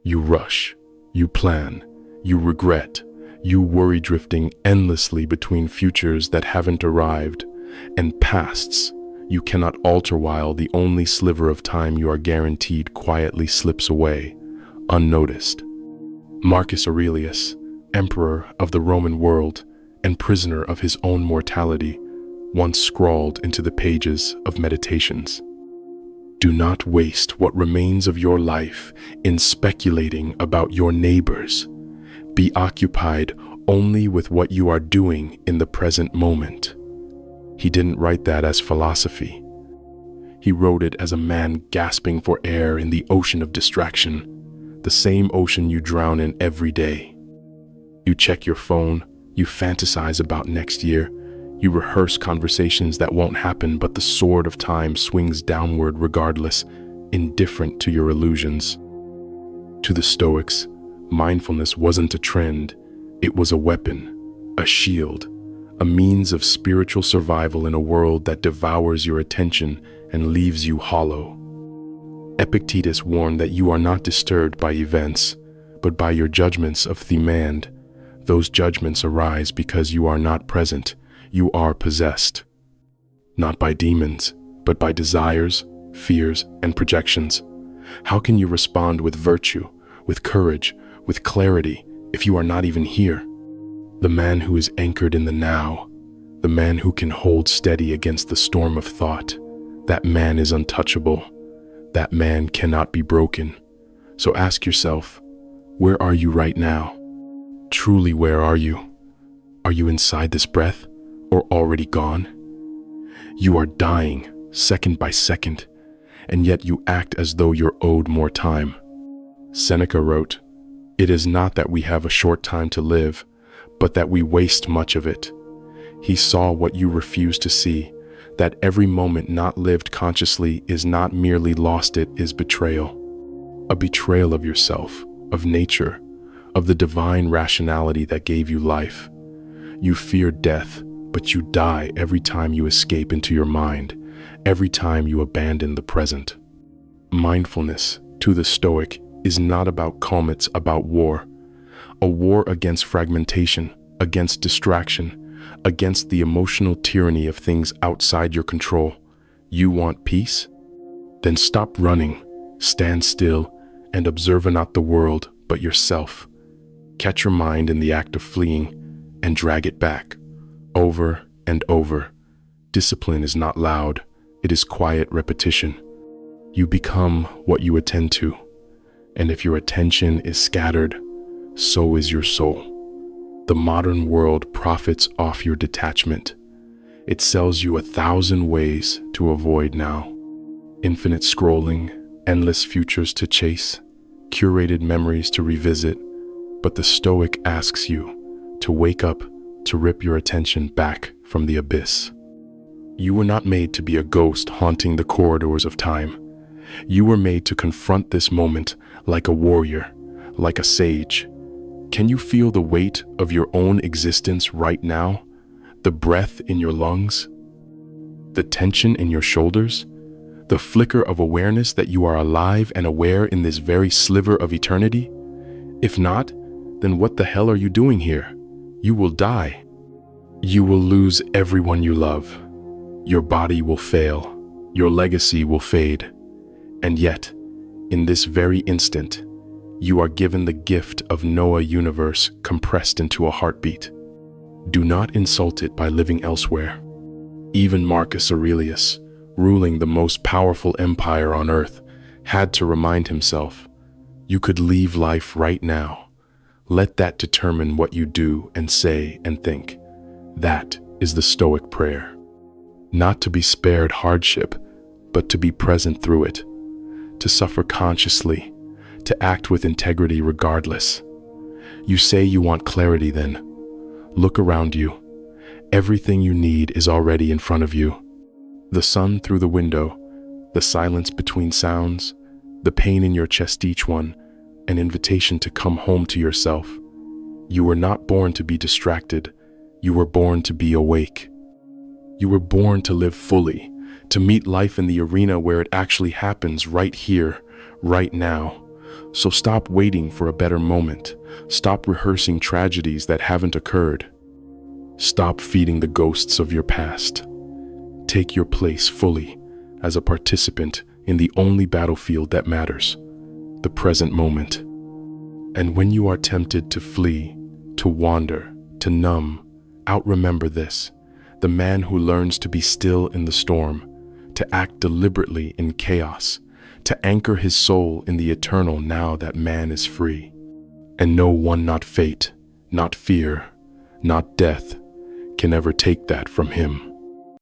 You rush, you plan, you regret, you worry, drifting endlessly between futures that haven't arrived and pasts you cannot alter, while the only sliver of time you are guaranteed quietly slips away, unnoticed. Marcus Aurelius, emperor of the Roman world and prisoner of his own mortality, once scrawled into the pages of Meditations, "Do not waste what remains of your life in speculating about your neighbors. Be occupied only with what you are doing in the present moment." He didn't write that as philosophy. He wrote it as a man gasping for air in the ocean of distraction, the same ocean you drown in every day. You check your phone, you fantasize about next year, you rehearse conversations that won't happen, but the sword of time swings downward regardless, indifferent to your illusions. To the Stoics, mindfulness wasn't a trend, it was a weapon, a shield, a means of spiritual survival in a world that devours your attention and leaves you hollow. Epictetus warned that you are not disturbed by events, but by your judgments of demand. Those judgments arise because you are not present, you are possessed. Not by demons, but by desires, fears, and projections. How can you respond with virtue, with courage, with clarity, if you are not even here? The man who is anchored in the now, the man who can hold steady against the storm of thought, that man is untouchable. That man cannot be broken. So ask yourself, where are you right now? Truly, where are you? Are you inside this breath or already gone? You are dying second by second, and yet you act as though you're owed more time. Seneca wrote, "It is not that we have a short time to live, but that we waste much of it." He saw what you refuse to see, that every moment not lived consciously is not merely lost, it is betrayal. A betrayal of yourself, of nature, of the divine rationality that gave you life. You fear death, but you die every time you escape into your mind, every time you abandon the present. Mindfulness, to the Stoic, is not about calm, it's about war. A war against fragmentation, against distraction, against the emotional tyranny of things outside your control. You want peace? Then stop running, stand still, and observe not the world, but yourself. Catch your mind in the act of fleeing and drag it back, over and over. Discipline is not loud, it is quiet repetition. You become what you attend to, and if your attention is scattered, so is your soul. The modern world profits off your detachment. It sells you 1,000 ways to avoid now. Infinite scrolling, endless futures to chase, curated memories to revisit. But the Stoic asks you to wake up, to rip your attention back from the abyss. You were not made to be a ghost haunting the corridors of time. You were made to confront this moment like a warrior, like a sage. Can you feel the weight of your own existence right now? The breath in your lungs? The tension in your shoulders? The flicker of awareness that you are alive and aware in this very sliver of eternity? If not, then what the hell are you doing here? You will die. You will lose everyone you love. Your body will fail. Your legacy will fade. And yet, in this very instant, you are given the gift of Noah universe compressed into a heartbeat. Do not insult it by living elsewhere. Even Marcus Aurelius, ruling the most powerful empire on earth, had to remind himself, you could leave life right now. Let that determine what you do and say and think. That is the Stoic prayer. Not to be spared hardship, but to be present through it. To suffer consciously, to act with integrity regardless. You say you want clarity then. Look around you. Everything you need is already in front of you. The sun through the window, the silence between sounds, the pain in your chest, each one, an invitation to come home to yourself. You were not born to be distracted. You were born to be awake. You were born to live fully, to meet life in the arena where it actually happens, right here, right now. So stop waiting for a better moment. Stop rehearsing tragedies that haven't occurred. Stop feeding the ghosts of your past. Take your place fully as a participant in the only battlefield that matters, the present moment. And when you are tempted to flee, to wander, to numb out, remember this: the man who learns to be still in the storm, to act deliberately in chaos, to anchor his soul in the eternal now that man is free. And no one, not fate, not fear, not death, can ever take that from him.